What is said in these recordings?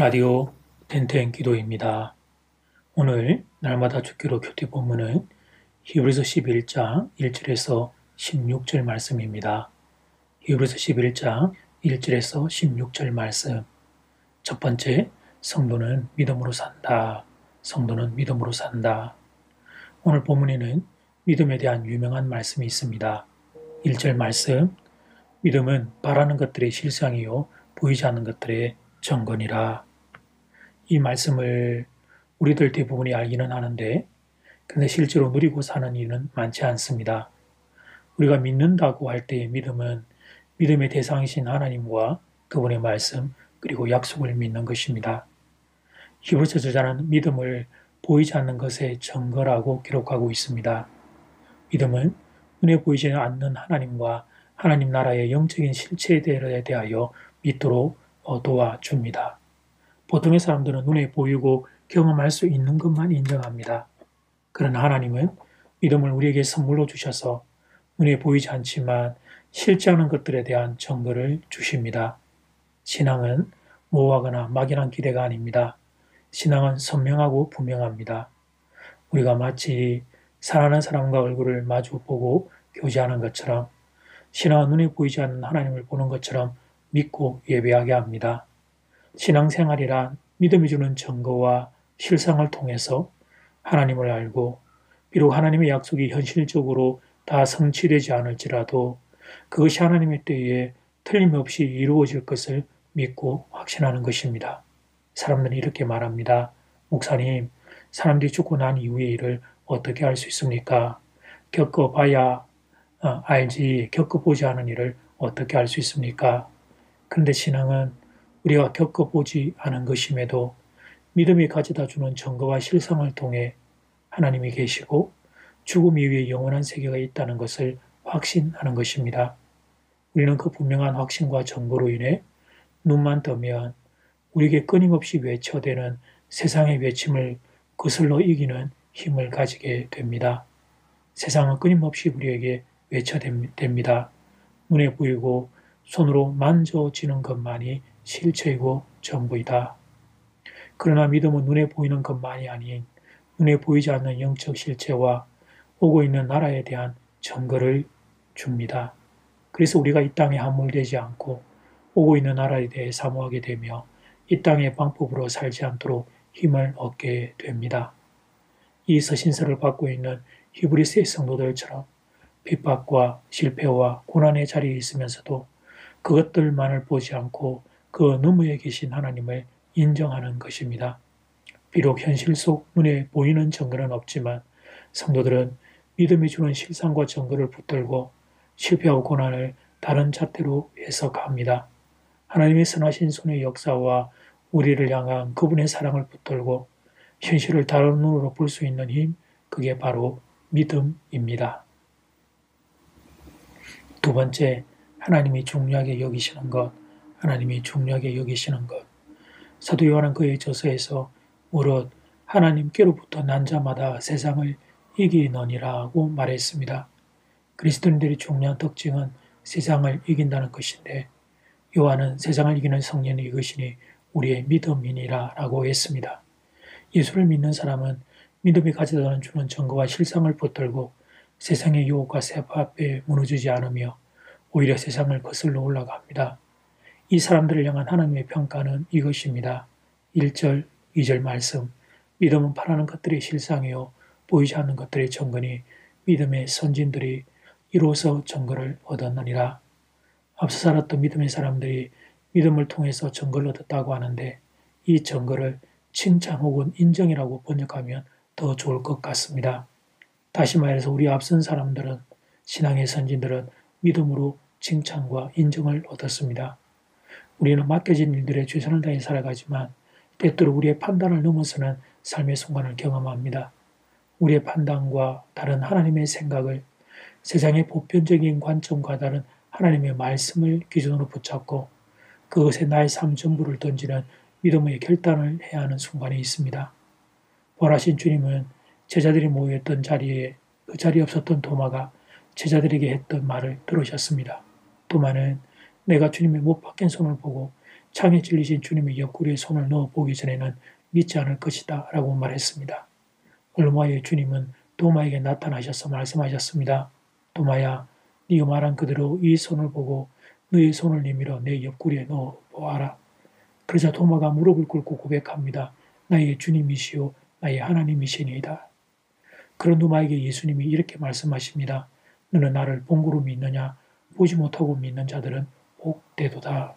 라디오 텐텐 기도입니다. 오늘 날마다 주기로 교태 본문은 히브리서 11장 1절에서 16절 말씀입니다. 히브리서 11장 1절에서 16절 말씀. 첫 번째, 성도는 믿음으로 산다. 성도는 믿음으로 산다. 오늘 본문에는 믿음에 대한 유명한 말씀이 있습니다. 1절 말씀, 믿음은 바라는 것들의 실상이요 보이지 않는 것들의 정건이라. 이 말씀을 우리들 대부분이 알기는 하는데, 그런데 실제로 누리고 사는 이는 많지 않습니다. 우리가 믿는다고 할 때의 믿음은 믿음의 대상이신 하나님과 그분의 말씀, 그리고 약속을 믿는 것입니다. 히브리서 저자는 믿음을 보이지 않는 것의 증거라고 기록하고 있습니다. 믿음은 눈에 보이지 않는 하나님과 하나님 나라의 영적인 실체에 대하여 믿도록 도와줍니다. 보통의 사람들은 눈에 보이고 경험할 수 있는 것만 인정합니다. 그러나 하나님은 믿음을 우리에게 선물로 주셔서 눈에 보이지 않지만 실제 하는 것들에 대한 증거를 주십니다. 신앙은 모호하거나 막연한 기대가 아닙니다. 신앙은 선명하고 분명합니다. 우리가 마치 사랑하는 사람과 얼굴을 마주보고 교제하는 것처럼 신앙은 눈에 보이지 않는 하나님을 보는 것처럼 믿고 예배하게 합니다. 신앙생활이란 믿음이 주는 증거와 실상을 통해서 하나님을 알고 비록 하나님의 약속이 현실적으로 다 성취되지 않을지라도 그것이 하나님의 때에 틀림없이 이루어질 것을 믿고 확신하는 것입니다. 사람들은 이렇게 말합니다. 목사님, 사람들이 죽고 난 이후의 일을 어떻게 알 수 있습니까? 겪어봐야 알지 겪어보지 않은 일을 어떻게 알 수 있습니까? 그런데 신앙은 우리가 겪어보지 않은 것임에도 믿음이 가져다 주는 증거와 실상을 통해 하나님이 계시고 죽음 이후에 영원한 세계가 있다는 것을 확신하는 것입니다. 우리는 그 분명한 확신과 증거로 인해 눈만 뜨면 우리에게 끊임없이 외쳐대는 세상의 외침을 거슬러 이기는 힘을 가지게 됩니다. 세상은 끊임없이 우리에게 외쳐댑니다. 눈에 보이고 손으로 만져지는 것만이 실체이고 전부이다. 그러나 믿음은 눈에 보이는 것만이 아닌 눈에 보이지 않는 영적 실체와 오고 있는 나라에 대한 증거를 줍니다. 그래서 우리가 이 땅에 함몰되지 않고 오고 있는 나라에 대해 사모하게 되며 이 땅의 방법으로 살지 않도록 힘을 얻게 됩니다. 이 서신서를 받고 있는 히브리서의 성도들처럼 핍박과 실패와 고난의 자리에 있으면서도 그것들만을 보지 않고 그 너머에 계신 하나님을 인정하는 것입니다. 비록 현실 속 눈에 보이는 증거는 없지만 성도들은 믿음이 주는 실상과 증거를 붙들고 실패하고 고난을 다른 잣대로 해석합니다. 하나님의 선하신 손의 역사와 우리를 향한 그분의 사랑을 붙들고 현실을 다른 눈으로 볼 수 있는 힘, 그게 바로 믿음입니다. 두 번째, 하나님이 중요하게 여기시는 것, 하나님이 중요하게 여기시는 것. 사도 요한은 그의 저서에서 무릇 하나님께로부터 난 자마다 세상을 이기느니라고 말했습니다. 그리스도인들의 중요한 특징은 세상을 이긴다는 것인데 요한은 세상을 이기는 성령이 이것이니 우리의 믿음이니라 라고 했습니다. 예수를 믿는 사람은 믿음이 가져다 주는 증거와 실상을 붙들고 세상의 유혹과 세파 앞에 무너지지 않으며 오히려 세상을 거슬러 올라갑니다. 이 사람들을 향한 하나님의 평가는 이것입니다. 1절, 2절 말씀. 믿음은 바라는 것들의 실상이요 보이지 않는 것들의 증거니 믿음의 선진들이 이로써 증거를 얻었느니라. 앞서 살았던 믿음의 사람들이 믿음을 통해서 증거를 얻었다고 하는데 이 증거를 칭찬 혹은 인정이라고 번역하면 더 좋을 것 같습니다. 다시 말해서 우리 앞선 사람들은 신앙의 선진들은 믿음으로 칭찬과 인정을 얻었습니다. 우리는 맡겨진 일들에 최선을 다해 살아가지만 때때로 우리의 판단을 넘어서는 삶의 순간을 경험합니다. 우리의 판단과 다른 하나님의 생각을 세상의 보편적인 관점과 다른 하나님의 말씀을 기준으로 붙잡고 그것에 나의 삶 전부를 던지는 믿음의 결단을 해야 하는 순간이 있습니다. 부활하신 주님은 제자들이 모여있던 자리에 그 자리에 없었던 도마가 제자들에게 했던 말을 들으셨습니다. 도마는 내가 주님의 못 박힌 손을 보고 창에 찔리신 주님의 옆구리에 손을 넣어 보기 전에는 믿지 않을 것이다 라고 말했습니다. 얼마 후에 주님은 도마에게 나타나셔서 말씀하셨습니다. 도마야, 네가 말한 그대로 이 손을 보고 너의 손을 내밀어 내 옆구리에 넣어 보아라. 그러자 도마가 무릎을 꿇고 고백합니다. 나의 주님이시오 나의 하나님이시니이다. 그런 도마에게 예수님이 이렇게 말씀하십니다. 너는 나를 본고로 믿느냐? 보지 못하고 믿는 자들은 복되도다.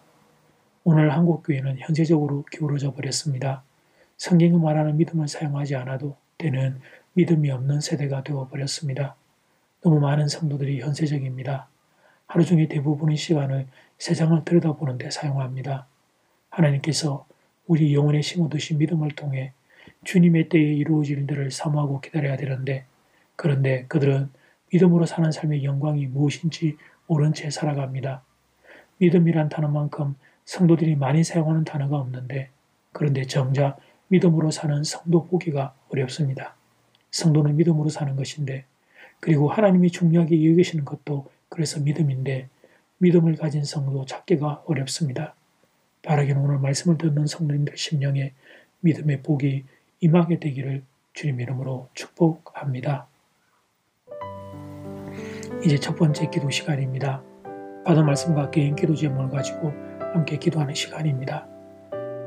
오늘 한국교회는 현재적으로 기울어져 버렸습니다. 성경이 말하는 믿음을 사용하지 않아도 되는 믿음이 없는 세대가 되어버렸습니다. 너무 많은 성도들이 현세적입니다. 하루 중에 대부분의 시간을 세상을 들여다보는 데 사용합니다. 하나님께서 우리 영혼에 심어두신 믿음을 통해 주님의 때에 이루어질 일들을 사모하고 기다려야 되는데 그런데 그들은 믿음으로 사는 삶의 영광이 무엇인지 모른 채 살아갑니다. 믿음이란 단어만큼 성도들이 많이 사용하는 단어가 없는데 그런데 정작 믿음으로 사는 성도 보기가 어렵습니다. 성도는 믿음으로 사는 것인데 그리고 하나님이 중요하게 여기시는 것도 그래서 믿음인데 믿음을 가진 성도 찾기가 어렵습니다. 바라기는 오늘 말씀을 듣는 성도님들 심령에 믿음의 복이 임하게 되기를 주님 이름으로 축복합니다. 이제 첫 번째 기도 시간입니다. 받은 말씀과 개인 기도 제목을 가지고 함께 기도하는 시간입니다.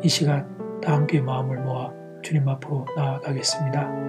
이 시간 다 함께 마음을 모아 주님 앞으로 나아가겠습니다.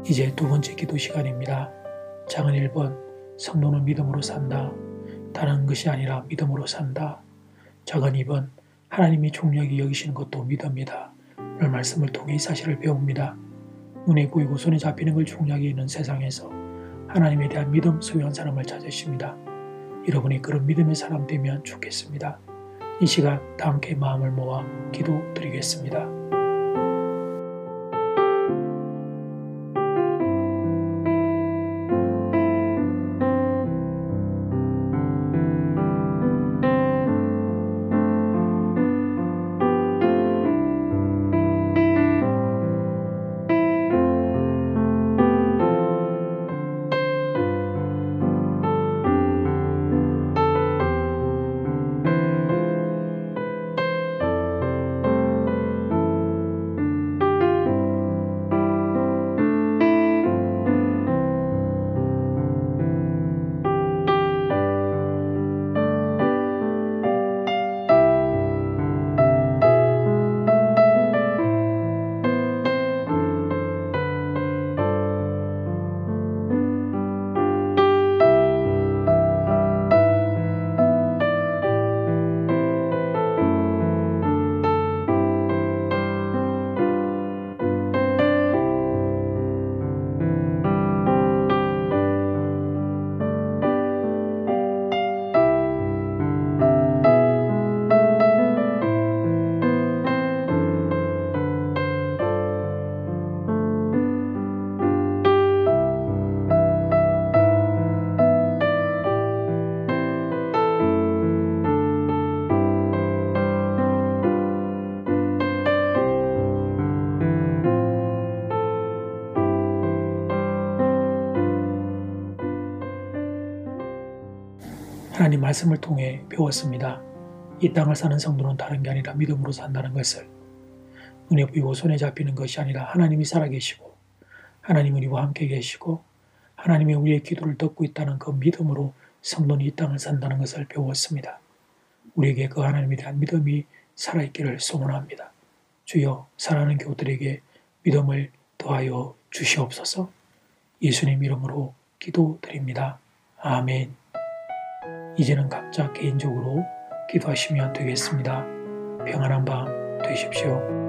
이제 두 번째 기도 시간입니다. 장은 1번 성도는 믿음으로 산다. 다른 것이 아니라 믿음으로 산다. 장은 2번 하나님이 중요하게 여기시는 것도 믿음이다. 오늘 말씀을 통해 이 사실을 배웁니다. 눈에 보이고 손에 잡히는 걸 중요하게 여기는 세상에서 하나님에 대한 믿음 소유한 사람을 찾으십니다. 여러분이 그런 믿음의 사람 되면 좋겠습니다. 이 시간 다 함께 마음을 모아 기도 드리겠습니다. 하나님 말씀을 통해 배웠습니다. 이 땅을 사는 성도는 다른 게 아니라 믿음으로 산다는 것을, 눈에 보이고 손에 잡히는 것이 아니라 하나님이 살아계시고 하나님은 우리와 함께 계시고 하나님이 우리의 기도를 듣고 있다는 그 믿음으로 성도는 이 땅을 산다는 것을 배웠습니다. 우리에게 그 하나님에 대한 믿음이 살아있기를 소원합니다. 주여, 사랑하는 교우들에게 믿음을 더하여 주시옵소서. 예수님 이름으로 기도드립니다. 아멘. 이제는 각자 개인적으로 기도하시면 되겠습니다. 평안한 밤 되십시오.